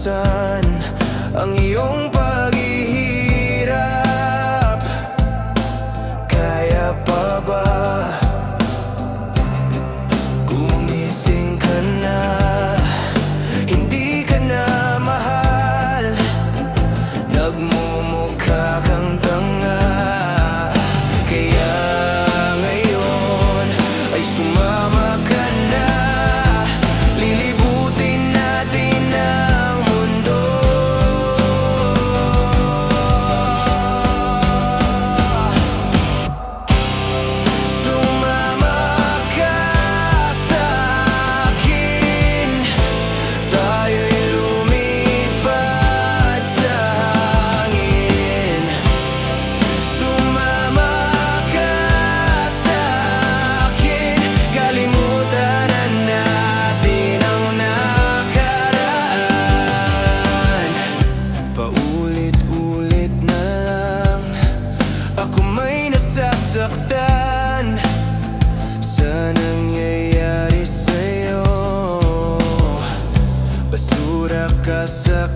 lubuksan ang iyong paghihirap. Kaya pa ba gumising ka na? Hindi ka na mahal, nagmumukha kang tanga. Kaya ngayon ay sumama ka na, lilibutin natin ang mundo. Sumama ka sa akin, tayo'y lumipad sa hangin. Sumama ka sa akin, kalimutan na natin ang nakaraan. Paulit-ulit na lang ako may nasasaktan sa nangyayari sa'yo. Basura ka sa